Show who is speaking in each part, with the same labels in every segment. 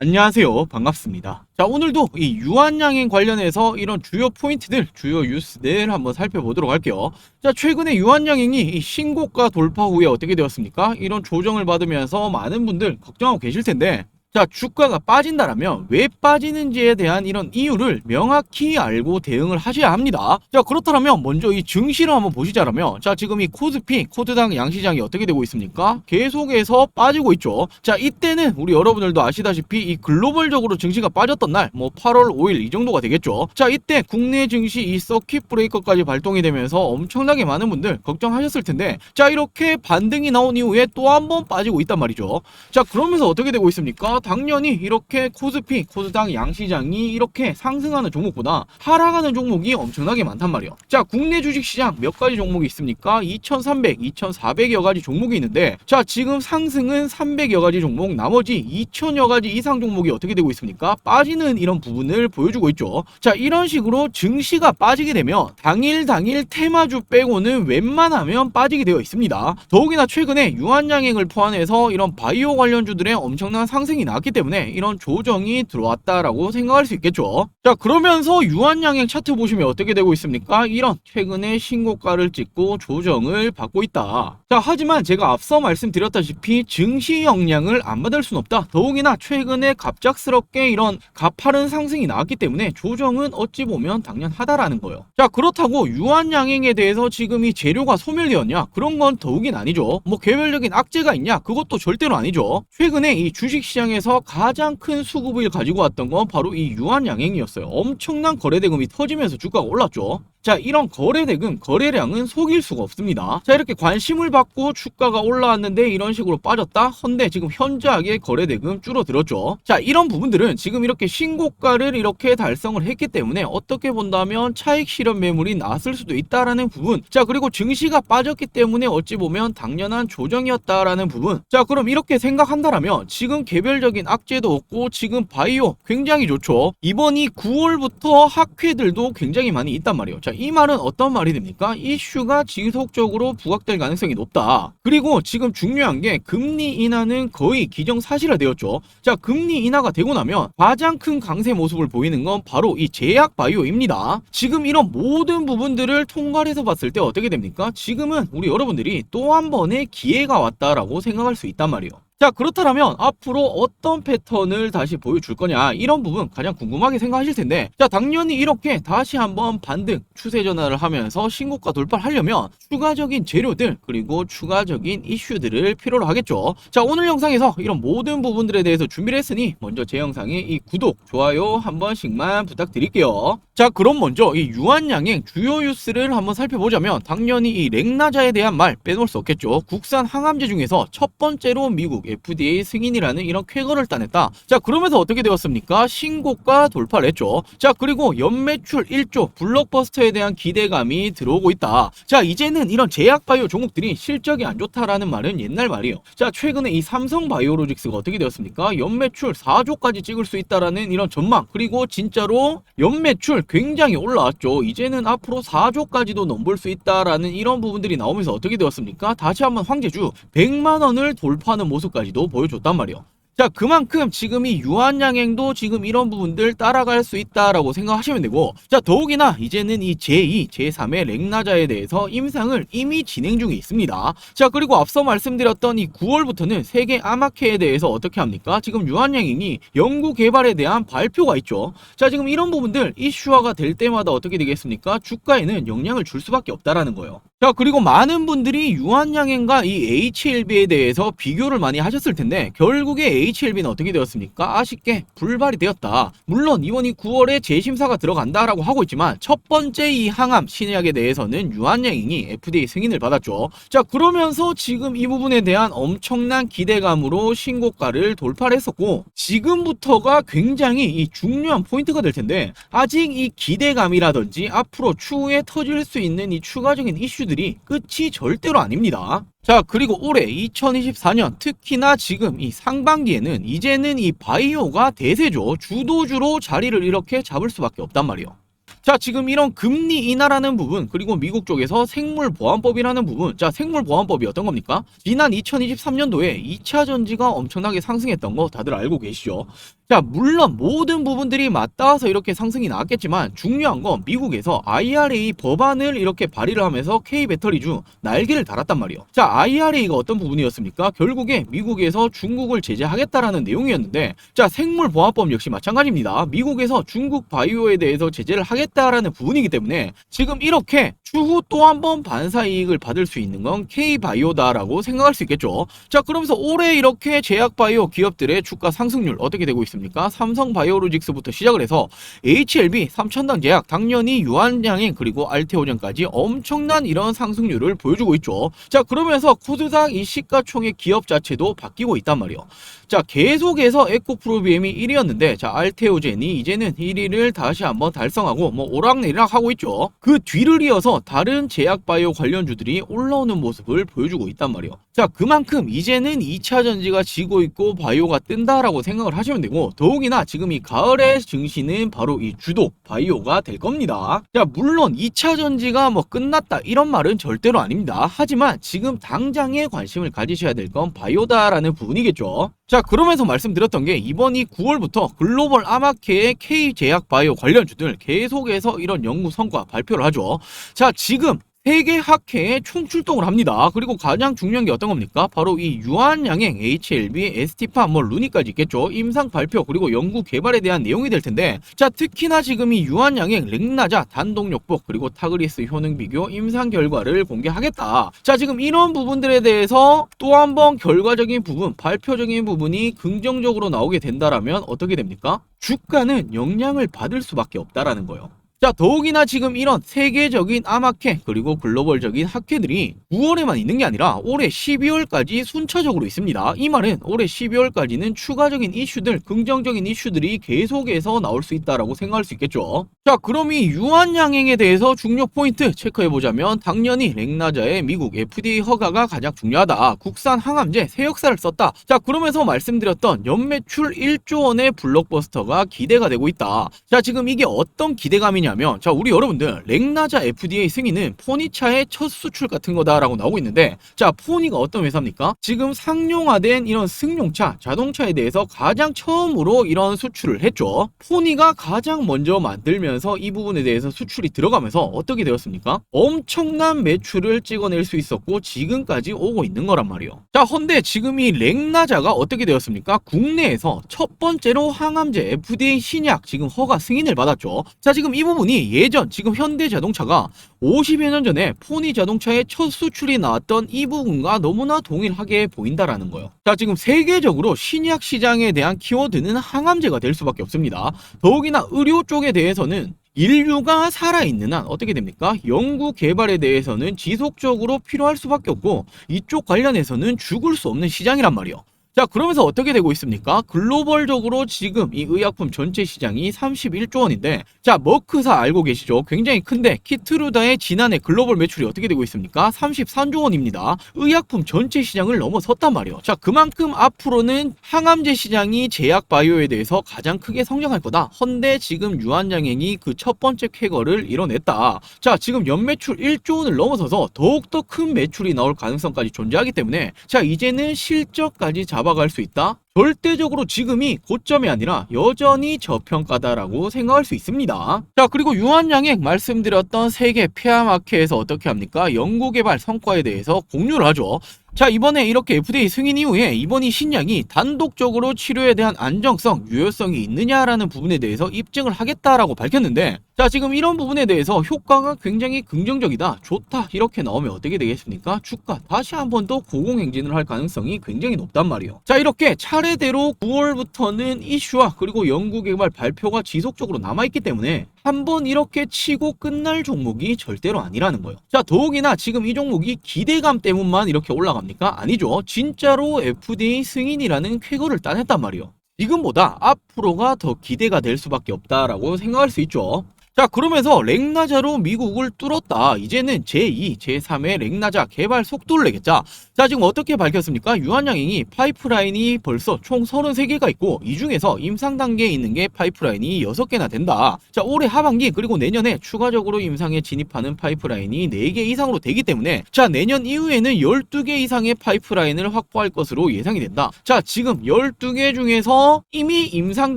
Speaker 1: 안녕하세요. 반갑습니다. 자, 오늘도 이 유한양행 관련해서 이런 주요 포인트들, 주요 뉴스들 한번 살펴보도록 할게요. 자, 최근에 유한양행이 이 신고가 돌파 후에 어떻게 되었습니까? 이런 조정을 받으면서 많은 분들 걱정하고 계실 텐데, 자, 주가가 빠진다라면 왜 빠지는지에 대한 이런 이유를 명확히 알고 대응을 하셔야 합니다. 자, 그렇다면 먼저 이 증시를 한번 보시자라면, 자, 지금 이 코스피, 코스닥 양시장이 어떻게 되고 있습니까? 계속해서 빠지고 있죠. 자, 이때는 우리 여러분들도 아시다시피 이 글로벌적으로 증시가 빠졌던 날, 뭐 8월 5일 이 정도가 되겠죠. 자, 이때 국내 증시 이 서킷 브레이커까지 발동이 되면서 엄청나게 많은 분들 걱정하셨을 텐데, 자, 이렇게 반등이 나온 이후에 또 한 번 빠지고 있단 말이죠. 자, 그러면서 어떻게 되고 있습니까? 당연히 이렇게 코스피, 코스닥 양시장이 이렇게 상승하는 종목보다 하락하는 종목이 엄청나게 많단 말이에요. 자, 국내 주식시장 몇 가지 종목이 있습니까? 2300, 2400여 가지 종목이 있는데, 자, 지금 상승은 300여 가지 종목, 나머지 2000여 가지 이상 종목이 어떻게 되고 있습니까? 빠지는 이런 부분을 보여주고 있죠. 자, 이런 식으로 증시가 빠지게 되면 당일 테마주 빼고는 웬만하면 빠지게 되어 있습니다. 더욱이나 최근에 유한양행을 포함해서 이런 바이오 관련주들의 엄청난 상승이 나왔기 때문에 이런 조정이 들어왔다라고 생각할 수 있겠죠. 자, 그러면서 유한양행 차트 보시면 어떻게 되고 있습니까? 이런 최근에 신고가를 찍고 조정을 받고 있다. 자, 하지만 제가 앞서 말씀드렸다시피 증시 영향을 안 받을 순 없다. 더욱이나 최근에 갑작스럽게 이런 가파른 상승이 나왔기 때문에 조정은 어찌 보면 당연하다라는 거예요. 자, 그렇다고 유한양행에 대해서 지금 이 재료가 소멸되었냐? 그런 건 더욱이 아니죠. 뭐 개별적인 악재가 있냐? 그것도 절대로 아니죠. 최근에 이 주식시장에서 가장 큰 수급을 가지고 왔던 건 바로 이 유한양행이었어요. 엄청난 거래대금이 터지면서 주가가 올랐죠. 자, 이런 거래대금, 거래량은 속일 수가 없습니다. 자, 이렇게 관심을 받고 주가가 올라왔는데 이런 식으로 빠졌다? 헌데 지금 현저하게 거래대금 줄어들었죠. 자, 이런 부분들은 지금 이렇게 신고가를 이렇게 달성을 했기 때문에 어떻게 본다면 차익 실현 매물이 나왔을 수도 있다라는 부분. 자, 그리고 증시가 빠졌기 때문에 어찌 보면 당연한 조정이었다라는 부분. 자, 그럼 이렇게 생각한다라면 지금 개별적인 악재도 없고 지금 바이오 굉장히 좋죠. 이번이 9월부터 학회들도 굉장히 많이 있단 말이에요. 자, 이 말은 어떤 말이 됩니까? 이슈가 지속적으로 부각될 가능성이 높다. 그리고 지금 중요한 게 금리 인하는 거의 기정사실화 되었죠. 자, 금리 인하가 되고 나면 가장 큰 강세 모습을 보이는 건 바로 이 제약 바이오입니다. 지금 이런 모든 부분들을 통괄해서 봤을 때 어떻게 됩니까? 지금은 우리 여러분들이 또 한 번의 기회가 왔다라고 생각할 수 있단 말이에요. 자, 그렇다면 앞으로 어떤 패턴을 다시 보여줄 거냐, 이런 부분 가장 궁금하게 생각하실 텐데, 자, 당연히 이렇게 다시 한번 반등 추세 전환을 하면서 신고가 돌파를 하려면 추가적인 재료들 그리고 추가적인 이슈들을 필요로 하겠죠. 자, 오늘 영상에서 이런 모든 부분들에 대해서 준비를 했으니 먼저 제 영상에 이 구독, 좋아요 한 번씩만 부탁드릴게요. 자, 그럼 먼저 이 유한양행 주요 뉴스를 한번 살펴보자면 당연히 이 렉나자에 대한 말 빼놓을 수 없겠죠. 국산 항암제 중에서 첫 번째로 미국 FDA 승인이라는 이런 쾌거를 따냈다. 자, 그러면서 어떻게 되었습니까? 신고가 돌파를 했죠. 자, 그리고 연매출 1조 블록버스터에 대한 기대감이 들어오고 있다. 자, 이제는 이런 제약바이오 종목들이 실적이 안 좋다라는 말은 옛날 말이에요. 자, 최근에 이 삼성바이오로직스가 어떻게 되었습니까? 연매출 4조까지 찍을 수 있다라는 이런 전망, 그리고 진짜로 연매출 굉장히 올라왔죠. 이제는 앞으로 4조까지도 넘볼 수 있다라는 이런 부분들이 나오면서 어떻게 되었습니까? 다시 한번 황제주 100만 원을 돌파하는 모습까지도 보여줬단 말이에요. 자, 그만큼 지금 이 유한양행도 지금 이런 부분들 따라갈 수 있다라고 생각하시면 되고, 자, 더욱이나 이제는 이 제2, 제3의 렉나자에 대해서 임상을 이미 진행 중에 있습니다. 자, 그리고 앞서 말씀드렸던 이 9월부터는 세계 암학회에 대해서 어떻게 합니까? 지금 유한양행이 연구 개발에 대한 발표가 있죠. 자, 지금 이런 부분들 이슈화가 될 때마다 어떻게 되겠습니까? 주가에는 영향을 줄 수밖에 없다라는 거예요. 자, 그리고 많은 분들이 유한양행과 이 HLB에 대해서 비교를 많이 하셨을 텐데, 결국에 HLB는 어떻게 되었습니까? 아쉽게 불발이 되었다. 물론 이번이 9월에 재심사가 들어간다라고 하고 있지만 첫 번째 이 항암 신약에 대해서는 유한양행이 FDA 승인을 받았죠. 자, 그러면서 지금 이 부분에 대한 엄청난 기대감으로 신고가를 돌파를 했었고, 지금부터가 굉장히 이 중요한 포인트가 될 텐데, 아직 이 기대감이라든지 앞으로 추후에 터질 수 있는 이 추가적인 이슈들이 끝이 절대로 아닙니다. 자, 그리고 올해 2024년 특히나 지금 이 상반기에는 이제는 이 바이오가 대세죠. 주도주로 자리를 이렇게 잡을 수밖에 없단 말이에요. 자, 지금 이런 금리 인하라는 부분, 그리고 미국 쪽에서 생물보안법이라는 부분. 자, 생물보안법이 어떤 겁니까? 지난 2023년도에 2차 전지가 엄청나게 상승했던 거 다들 알고 계시죠? 자, 물론 모든 부분들이 맞닿아서 이렇게 상승이 나왔겠지만 중요한 건 미국에서 IRA 법안을 이렇게 발의를 하면서 K배터리주 날개를 달았단 말이에요. 자, IRA가 어떤 부분이었습니까? 결국에 미국에서 중국을 제재하겠다라는 내용이었는데, 자, 생물보안법 역시 마찬가지입니다. 미국에서 중국 바이오에 대해서 제재를 하겠다라는 부분이기 때문에 지금 이렇게 추후 또 한 번 반사이익을 받을 수 있는 건 K바이오다라고 생각할 수 있겠죠. 자, 그러면서 올해 이렇게 제약바이오 기업들의 주가 상승률 어떻게 되고 있습니까? 삼성바이오로직스부터 시작을 해서 HLB, 삼천당 제약, 당연히 유한양행, 그리고 알테오젠까지 엄청난 이런 상승률을 보여주고 있죠. 자, 그러면서 코스닥 이 시가총액 기업 자체도 바뀌고 있단 말이에요. 자, 계속해서 에코프로비엠이 1위였는데, 자, 알테오젠이 이제는 1위를 다시 한번 달성하고 뭐 오락내리락 하고 있죠. 그 뒤를 이어서 다른 제약바이오 관련주들이 올라오는 모습을 보여주고 있단 말이에요. 자, 그만큼 이제는 2차 전지가 지고 있고 바이오가 뜬다라고 생각을 하시면 되고, 더욱이나 지금 이 가을의 증시는 바로 이 주도 바이오가 될 겁니다. 자, 물론 2차 전지가 뭐 끝났다 이런 말은 절대로 아닙니다. 하지만 지금 당장에 관심을 가지셔야 될 건 바이오다라는 부분이겠죠. 자, 그러면서 말씀드렸던 게 이번 이 9월부터 글로벌 아마케의 K제약바이오 관련주들 계속해서 이런 연구 성과 발표를 하죠. 자, 지금 세계 학회에 총출동을 합니다. 그리고 가장 중요한 게 어떤 겁니까? 바로 이 유한양행, HLB, ST팜, 뭐 루니까지 있겠죠. 임상 발표 그리고 연구 개발에 대한 내용이 될 텐데, 자, 특히나 지금 이 유한양행, 렉나자, 단독요법 그리고 타그리스 효능 비교 임상 결과를 공개하겠다. 자, 지금 이런 부분들에 대해서 또 한 번 결과적인 부분, 발표적인 부분이 긍정적으로 나오게 된다라면 어떻게 됩니까? 주가는 영향을 받을 수밖에 없다라는 거예요. 자, 더욱이나 지금 이런 세계적인 아마케 그리고 글로벌적인 학회들이 9월에만 있는 게 아니라 올해 12월까지 순차적으로 있습니다. 이 말은 올해 12월까지는 추가적인 이슈들, 긍정적인 이슈들이 계속해서 나올 수 있다라고 생각할 수 있겠죠. 자, 그럼 이 유한양행에 대해서 중요 포인트 체크해보자면 당연히 렉나자의 미국 FDA 허가가 가장 중요하다. 국산 항암제 새 역사를 썼다. 자, 그러면서 말씀드렸던 연매출 1조 원의 블록버스터가 기대가 되고 있다. 자, 지금 이게 어떤 기대감이냐, 자, 우리 여러분들 렉나자 FDA 승인은 포니차의 첫 수출 같은 거다라고 나오고 있는데, 자, 포니가 어떤 회사입니까? 지금 상용화된 이런 승용차, 자동차에 대해서 가장 처음으로 이런 수출을 했죠. 포니가 가장 먼저 만들면서 이 부분에 대해서 수출이 들어가면서 어떻게 되었습니까? 엄청난 매출을 찍어낼 수 있었고 지금까지 오고 있는 거란 말이에요. 자, 헌데 지금 이 렉나자가 어떻게 되었습니까? 국내에서 첫 번째로 항암제 FDA 신약 지금 허가 승인을 받았죠. 자, 지금 이 부분이 예전 지금 현대자동차가 50여 년 전에 포니 자동차의 첫 수출이 나왔던 이 부분과 너무나 동일하게 보인다라는 거예요. 자, 지금 세계적으로 신약 시장에 대한 키워드는 항암제가 될 수밖에 없습니다. 더욱이나 의료 쪽에 대해서는 인류가 살아있는 한 어떻게 됩니까? 연구 개발에 대해서는 지속적으로 필요할 수밖에 없고 이쪽 관련해서는 죽을 수 없는 시장이란 말이에요. 자, 그러면서 어떻게 되고 있습니까? 글로벌적으로 지금 이 의약품 전체 시장이 31조 원인데, 자, 머크사 알고 계시죠? 굉장히 큰데 키트루다의 지난해 글로벌 매출이 어떻게 되고 있습니까? 33조 원입니다. 의약품 전체 시장을 넘어섰단 말이에요. 자, 그만큼 앞으로는 항암제 시장이 제약 바이오에 대해서 가장 크게 성장할 거다. 헌데 지금 유한양행이 그 첫 번째 쾌거를 이뤄냈다. 자, 지금 연매출 1조 원을 넘어서서 더욱더 큰 매출이 나올 가능성까지 존재하기 때문에, 자, 이제는 실적까지 잡아갈 수 있다. 절대적으로 지금이 고점이 아니라 여전히 저평가다라고 생각할 수 있습니다. 자, 그리고 유한양행 말씀드렸던 세계 폐암학회에서 어떻게 합니까? 연구개발 성과에 대해서 공유를 하죠. 자, 이번에 이렇게 FDA 승인 이후에 이번 이 신약이 단독적으로 치료에 대한 안정성, 유효성이 있느냐라는 부분에 대해서 입증을 하겠다라고 밝혔는데, 자, 지금 이런 부분에 대해서 효과가 굉장히 긍정적이다, 좋다 이렇게 나오면 어떻게 되겠습니까? 주가 다시 한 번 더 고공행진을 할 가능성이 굉장히 높단 말이에요. 자, 이렇게 차례대로 9월부터는 이슈와 그리고 연구개발 발표가 지속적으로 남아있기 때문에 한번 이렇게 치고 끝날 종목이 절대로 아니라는 거예요. 자, 더욱이나 지금 이 종목이 기대감 때문만 이렇게 올라갑니까? 아니죠. 진짜로 FDA 승인이라는 쾌거를 따냈단 말이에요. 지금보다 앞으로가 더 기대가 될 수밖에 없다라고 생각할 수 있죠. 자, 그러면서 렉나자로 미국을 뚫었다. 이제는 제2, 제3의 렉나자 개발 속도를 내겠자. 자, 지금 어떻게 밝혔습니까? 유한양행이 파이프라인이 벌써 총 33개가 있고 이 중에서 임상 단계에 있는 게 파이프라인이 6개나 된다. 자, 올해 하반기 그리고 내년에 추가적으로 임상에 진입하는 파이프라인이 4개 이상으로 되기 때문에 자, 내년 이후에는 12개 이상의 파이프라인을 확보할 것으로 예상이 된다. 자, 지금 12개 중에서 이미 임상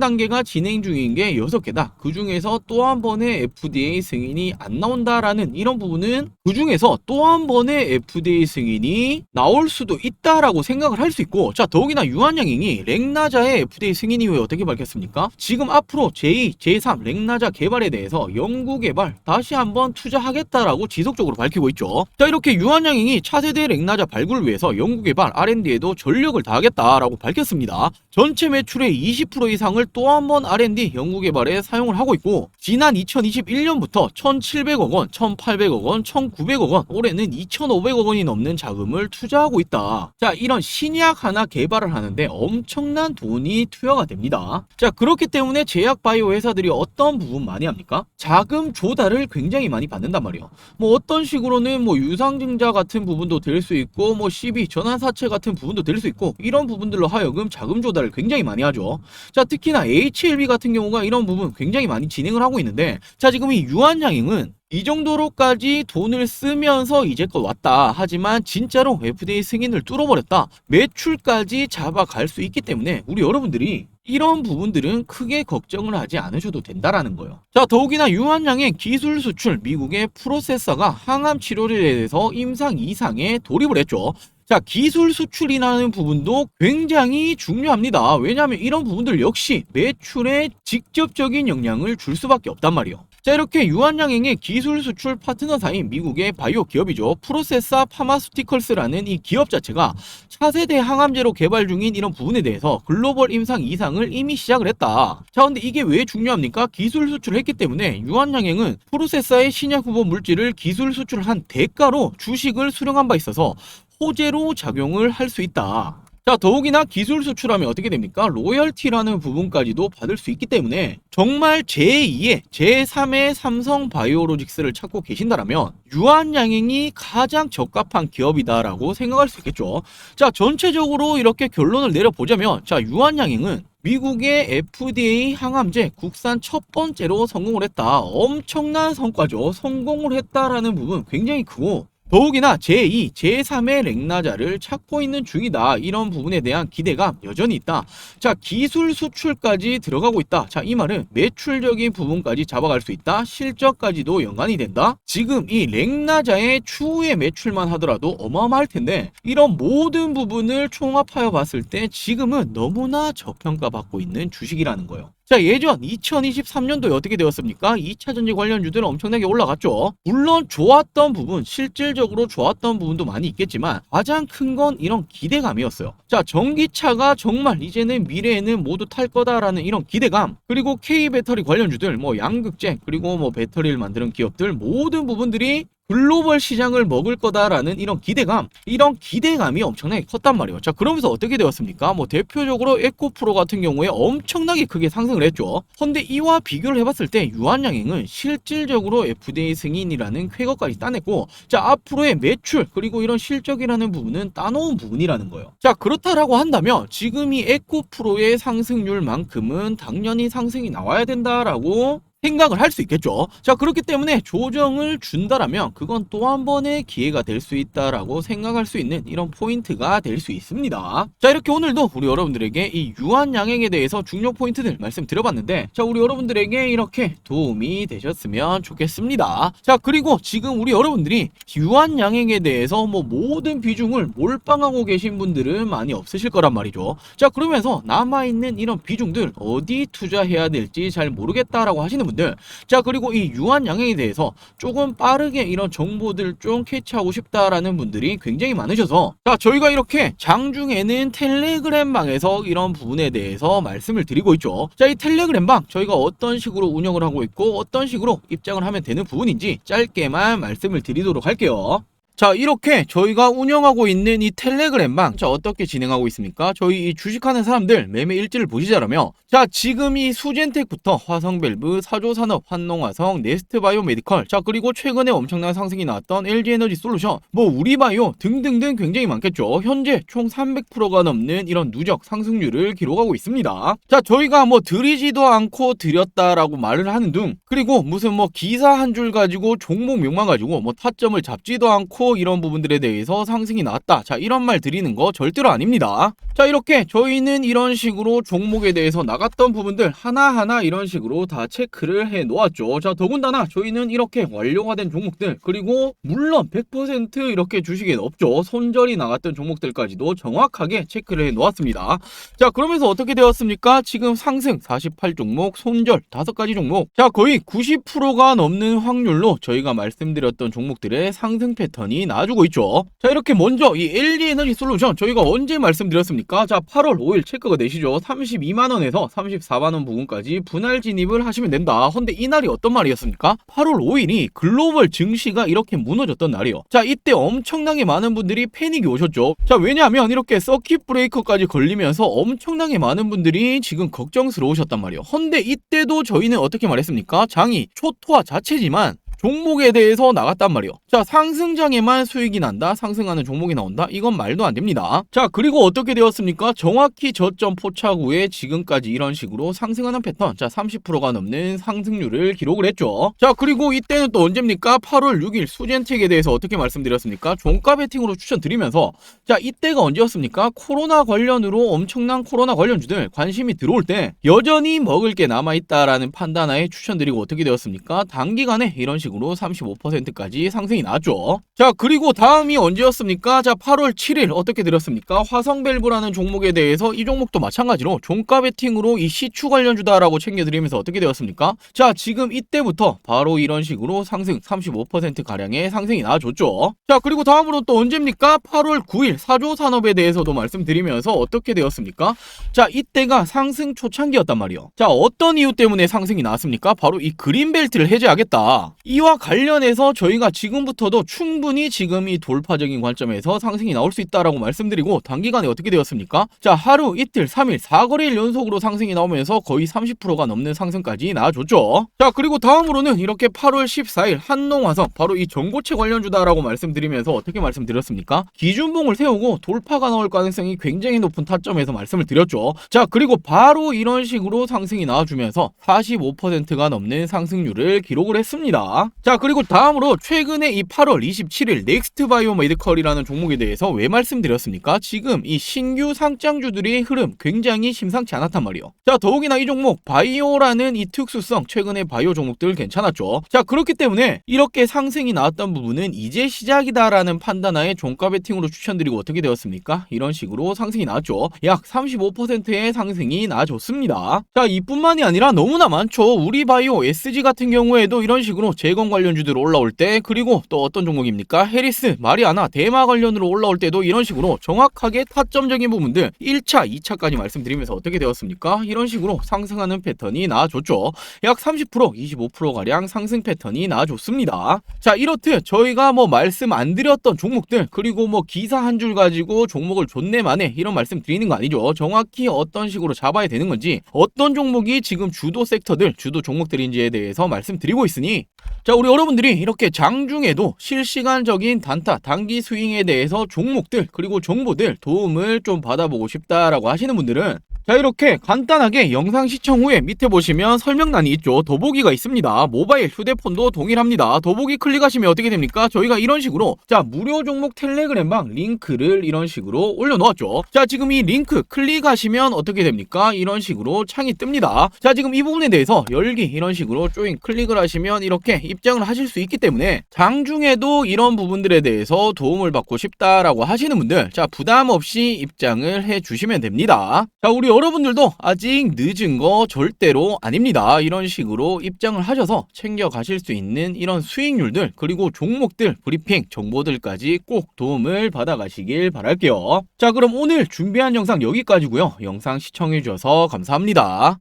Speaker 1: 단계가 진행 중인 게 6개다. 그 중에서 또 한 번의 FDA 승인이 안 나온다라는 이런 부분은 그 중에서 또 한 번의 FDA 승인이 나올 수도 있다라고 생각을 할 수 있고, 자, 더욱이나 유한양행이 렉나자의 FDA 승인 이후에 어떻게 밝혔습니까? 지금 앞으로 제2, 제3 렉나자 개발에 대해서 연구 개발 다시 한번 투자하겠다라고 지속적으로 밝히고 있죠. 자, 이렇게 유한양행이 차세대 렉나자 발굴을 위해서 연구 개발 R&D에도 전력을 다하겠다라고 밝혔습니다. 전체 매출의 20% 이상을 또 한 번 R&D 연구 개발에 사용을 하고 있고, 지난 2021년부터 1,700억 원, 1,800억 원, 1,900억 원, 올해는 2,500억 원이 넘는 자금을 투자하고 있다. 자, 이런 신약 하나 개발을 하는데 엄청난 돈이 투여가 됩니다. 자, 그렇기 때문에 제약 바이오 회사들이 어떤 부분 많이 합니까? 자금 조달을 굉장히 많이 받는단 말이에요. 뭐 어떤 식으로는 뭐 유상증자 같은 부분도 될 수 있고, 뭐 CB 전환사채 같은 부분도 될 수 있고, 이런 부분들로 하여금 자금 조달을 굉장히 많이 하죠. 자, 특히나 HLB 같은 경우가 이런 부분 굉장히 많이 진행을 하고 있는데, 자, 지금 이 유한양행은 이 정도로까지 돈을 쓰면서 이제껏 왔다. 하지만 진짜로 FDA 승인을 뚫어버렸다. 매출까지 잡아갈 수 있기 때문에 우리 여러분들이 이런 부분들은 크게 걱정을 하지 않으셔도 된다라는 거예요. 자, 더욱이나 유한양행 기술 수출 미국의 프로세서가 항암 치료에 대해서 임상 2상에 돌입을 했죠. 자, 기술 수출이라는 부분도 굉장히 중요합니다. 왜냐하면 이런 부분들 역시 매출에 직접적인 영향을 줄 수밖에 없단 말이에요. 자, 이렇게 유한양행의 기술 수출 파트너사인 미국의 바이오 기업이죠. 프로세사 파마스티컬스라는 이 기업 자체가 차세대 항암제로 개발 중인 이런 부분에 대해서 글로벌 임상 2상을 이미 시작을 했다. 자, 근데 이게 왜 중요합니까? 기술 수출을 했기 때문에 유한양행은 프로세사의 신약 후보 물질을 기술 수출한 대가로 주식을 수령한 바 있어서 호재로 작용을 할 수 있다. 자, 더욱이나 기술 수출하면 어떻게 됩니까? 로열티라는 부분까지도 받을 수 있기 때문에 정말 제2의 제3의 삼성 바이오로직스를 찾고 계신다라면 유한양행이 가장 적합한 기업이다라고 생각할 수 있겠죠. 자, 전체적으로 이렇게 결론을 내려보자면, 자, 유한양행은 미국의 FDA 항암제 국산 첫 번째로 성공을 했다. 엄청난 성과죠. 성공을 했다라는 부분 굉장히 크고, 더욱이나 제2, 제3의 렉나자를 찾고 있는 중이다. 이런 부분에 대한 기대가 여전히 있다. 자, 기술 수출까지 들어가고 있다. 자, 이 말은 매출적인 부분까지 잡아갈 수 있다. 실적까지도 연관이 된다. 지금 이 렉나자의 추후의 매출만 하더라도 어마어마할 텐데, 이런 모든 부분을 총합하여 봤을 때 지금은 너무나 저평가받고 있는 주식이라는 거예요. 자, 예전 2023년도에 어떻게 되었습니까? 2차 전지 관련주들은 엄청나게 올라갔죠. 물론 좋았던 부분, 실질적으로 좋았던 부분도 많이 있겠지만 가장 큰 건 이런 기대감이었어요. 자, 전기차가 정말 이제는 미래에는 모두 탈 거다라는 이런 기대감, 그리고 K배터리 관련주들, 뭐 양극재, 그리고 뭐 배터리를 만드는 기업들 모든 부분들이 글로벌 시장을 먹을 거다라는 이런 기대감이 엄청나게 컸단 말이에요. 자, 그러면서 어떻게 되었습니까? 뭐 대표적으로 에코프로 같은 경우에 엄청나게 크게 상승을 했죠. 근데 이와 비교를 해봤을 때 유한양행은 실질적으로 FDA 승인이라는 쾌거까지 따냈고, 자, 앞으로의 매출 그리고 이런 실적이라는 부분은 따놓은 부분이라는 거예요. 자, 그렇다라고 한다면 지금 이 에코프로의 상승률만큼은 당연히 상승이 나와야 된다라고 생각을 할 수 있겠죠. 자, 그렇기 때문에 조정을 준다라면 그건 또 한 번의 기회가 될 수 있다라고 생각할 수 있는 이런 포인트가 될 수 있습니다. 자, 이렇게 오늘도 우리 여러분들에게 이 유한양행에 대해서 중요 포인트들 말씀드려봤는데, 자, 우리 여러분들에게 이렇게 도움이 되셨으면 좋겠습니다. 자, 그리고 지금 우리 여러분들이 유한양행에 대해서 뭐 모든 비중을 몰빵하고 계신 분들은 많이 없으실 거란 말이죠. 자, 그러면서 남아있는 이런 비중들 어디 투자해야 될지 잘 모르겠다라고 하시는 분들, 자, 그리고 이 유한양행에 대해서 조금 빠르게 이런 정보들 좀 캐치하고 싶다라는 분들이 굉장히 많으셔서, 자, 저희가 이렇게 장중에는 텔레그램 방에서 이런 부분에 대해서 말씀을 드리고 있죠. 자, 이 텔레그램 방 저희가 어떤 식으로 운영을 하고 있고 어떤 식으로 입장을 하면 되는 부분인지 짧게만 말씀을 드리도록 할게요. 자, 이렇게 저희가 운영하고 있는 이 텔레그램방, 자, 어떻게 진행하고 있습니까? 저희 이 주식하는 사람들 매매 일지를 보시자라며, 자, 지금 이 수젠텍부터 화성밸브, 사조산업, 한농화성, 네스트바이오 메디컬, 자, 그리고 최근에 엄청난 상승이 나왔던 LG에너지 솔루션, 뭐 우리바이오 등등등 굉장히 많겠죠. 현재 총 300%가 넘는 이런 누적 상승률을 기록하고 있습니다. 자, 저희가 뭐 드리지도 않고 드렸다라고 말을 하는 둥, 그리고 무슨 뭐 기사 한 줄 가지고 종목명만 가지고 뭐 타점을 잡지도 않고 이런 부분들에 대해서 상승이 나왔다, 자, 이런 말 드리는 거 절대로 아닙니다. 자, 이렇게 저희는 이런 식으로 종목에 대해서 나갔던 부분들 하나하나 이런 식으로 다 체크를 해 놓았죠. 자, 더군다나 저희는 이렇게 완료가 된 종목들, 그리고 물론 100% 이렇게 주식엔 없죠. 손절이 나갔던 종목들까지도 정확하게 체크를 해 놓았습니다. 자, 그러면서 어떻게 되었습니까? 지금 상승 48종목, 손절 5가지 종목, 자, 거의 90%가 넘는 확률로 저희가 말씀드렸던 종목들의 상승 패턴이 나와주고 있죠. 자, 이렇게 먼저 이 LG에너지 솔루션 저희가 언제 말씀드렸습니까? 자, 8월 5일 체크가 되시죠. 32만원에서 34만원 부근까지 분할 진입을 하시면 된다. 근데 이날이 어떤 말이었습니까? 8월 5일이 글로벌 증시가 이렇게 무너졌던 날이요. 자, 이때 엄청나게 많은 분들이 패닉이 오셨죠. 자, 왜냐하면 이렇게 서킷 브레이커까지 걸리면서 엄청나게 많은 분들이 지금 걱정스러우셨단 말이에요. 근데 이때도 저희는 어떻게 말했습니까? 장이 초토화 자체지만 종목에 대해서 나갔단 말이에요. 자, 상승장에만 수익이 난다, 상승하는 종목이 나온다, 이건 말도 안 됩니다. 자, 그리고 어떻게 되었습니까? 정확히 저점 포착 후에 지금까지 이런 식으로 상승하는 패턴, 자, 30%가 넘는 상승률을 기록을 했죠. 자, 그리고 이때는 또 언제입니까? 8월 6일 수젠텍에 대해서 어떻게 말씀드렸습니까? 종가 베팅으로 추천드리면서, 자, 이때가 언제였습니까? 코로나 관련으로 엄청난 코로나 관련주들 관심이 들어올 때 여전히 먹을 게 남아있다라는 판단하에 추천드리고 어떻게 되었습니까? 단기간에 이런 식으로 35%까지 상승이 나왔죠. 자, 그리고 다음이 언제였습니까? 자, 8월 7일 어떻게 드렸습니까? 화성밸브라는 종목에 대해서 이 종목도 마찬가지로 종가 베팅으로 이 시추 관련주다라고 챙겨드리면서 어떻게 되었습니까? 자, 지금 이때부터 바로 이런 식으로 상승 35%가량의 상승이 나와줬죠. 자, 그리고 다음으로 또 언제입니까? 8월 9일 사조산업에 대해서도 말씀드리면서 어떻게 되었습니까? 자, 이때가 상승 초창기였단 말이에요. 자, 어떤 이유 때문에 상승이 나왔습니까? 바로 이 그린벨트를 해제하겠다, 이와 관련해서 저희가 지금부터도 충분히 지금 이 돌파적인 관점에서 상승이 나올 수 있다라고 말씀드리고, 단기간에 어떻게 되었습니까? 자, 하루, 이틀, 3일, 4거래일 연속으로 상승이 나오면서 거의 30%가 넘는 상승까지 나와줬죠. 자, 그리고 다음으로는 이렇게 8월 14일 한농화성, 바로 이 전고체 관련주다라고 말씀드리면서 어떻게 말씀드렸습니까? 기준봉을 세우고 돌파가 나올 가능성이 굉장히 높은 타점에서 말씀을 드렸죠. 자, 그리고 바로 이런 식으로 상승이 나와주면서 45%가 넘는 상승률을 기록을 했습니다. 자, 그리고 다음으로 최근에 이 8월 27일 넥스트바이오 메디컬이라는 종목에 대해서 왜 말씀드렸습니까? 지금 이 신규 상장주들의 흐름 굉장히 심상치 않았단 말이에요. 자, 더욱이나 이 종목 바이오라는 이 특수성, 최근에 바이오 종목들 괜찮았죠. 자, 그렇기 때문에 이렇게 상승이 나왔던 부분은 이제 시작이다라는 판단하에 종가 베팅으로 추천드리고 어떻게 되었습니까? 이런 식으로 상승이 나왔죠. 약 35%의 상승이 나와줬습니다. 자, 이뿐만이 아니라 너무나 많죠. 우리바이오, SG 같은 경우에도 이런 식으로 재건 관련주들 올라올 때, 그리고 또 어떤 종목입니까? 해리스, 마리아나, 대마 관련으로 올라올 때도 이런 식으로 정확하게 타점적인 부분들 1차, 2차까지 말씀드리면서 어떻게 되었습니까? 이런 식으로 상승하는 패턴이 나와줬죠. 약 30%, 25%가량 상승 패턴이 나와줬습니다. 자, 이렇듯 저희가 뭐 말씀 안 드렸던 종목들, 그리고 뭐 기사 한 줄 가지고 종목을 존내만해 이런 말씀 드리는 거 아니죠. 정확히 어떤 식으로 잡아야 되는 건지, 어떤 종목이 지금 주도 섹터들, 주도 종목들인지에 대해서 말씀드리고 있으니, 자, 우리 여러분들이 이렇게 장중에도 실시간적인 단타, 단기 스윙에 대해서 종목들, 그리고 정보들 도움을 좀 받아보고 싶다라고 하시는 분들은, 자, 이렇게 간단하게 영상 시청 후에 밑에 보시면 설명란이 있죠. 더보기가 있습니다. 모바일, 휴대폰도 동일합니다. 더보기 클릭하시면 어떻게 됩니까? 저희가 이런 식으로, 자, 무료 종목 텔레그램방 링크를 이런 식으로 올려놓았죠. 자, 지금 이 링크 클릭하시면 어떻게 됩니까? 이런 식으로 창이 뜹니다. 자, 지금 이 부분에 대해서 열기 이런 식으로 조인 클릭을 하시면 이렇게 입장을 하실 수 있기 때문에 장중에도 이런 부분들에 대해서 도움을 받고 싶다라고 하시는 분들, 자, 부담 없이 입장을 해 주시면 됩니다. 자, 우리 여러분들도 아직 늦은 거 절대로 아닙니다. 이런 식으로 입장을 하셔서 챙겨 가실 수 있는 이런 수익률들, 그리고 종목들 브리핑 정보들까지 꼭 도움을 받아 가시길 바랄게요. 자, 그럼 오늘 준비한 영상 여기까지고요. 영상 시청해 주셔서 감사합니다.